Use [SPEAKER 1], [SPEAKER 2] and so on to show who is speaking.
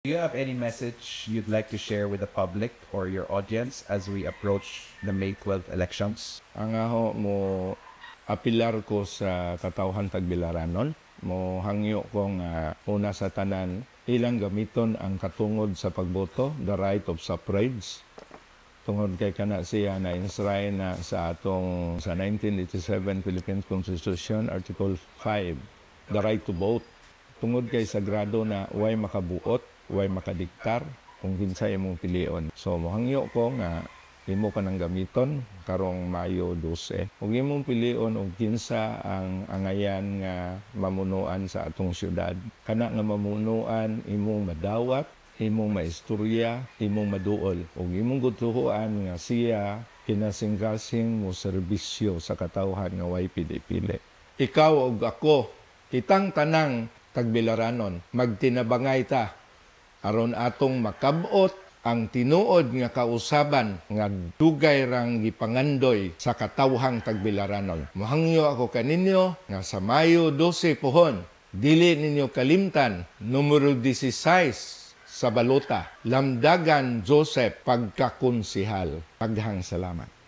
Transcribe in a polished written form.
[SPEAKER 1] Do you have any message you'd like to share with the public or your audience as we approach the May 12th elections?
[SPEAKER 2] Ang aho mo apilar ko sa katawhan Tagbilaranon, mo hangyo ko nga una sa tanan ilang gamiton ang katungod sa pagboto, the right of suffrage. Tungod kay kana siya na enshrine na sa atong sa 1987 Philippine Constitution Article 5, the right to vote. Tungod kay sagrado na way makabuot, way makadiktar kung kinsa imong pilion. So mohangyo ko nga imo ka nang gamiton karong Mayo 12. Kung imong pilion og kinsa ang angayan nga mamunuan sa atong syudad, kana nga mamunuan imong madawat, imong maistorya, imong maduol. Ug imong gutuhuan nga siya kinasing-kasing mo serbisyo sa katawhan nga way pili-pili. Ikaw ug ako, kitang tanang Tagbilaranon, magtinabangay ta aron atong makabot ang tinuod nga kausaban nga dugay rang gipangandoy sa katawhang Tagbilaranon. Mohangyo ako kaninyo nga sa Mayo 12 pohon, dili ninyo kalimtan numero 16 sa balota, Lamdagan Joseph pagkakonsihal. Paghang salamat.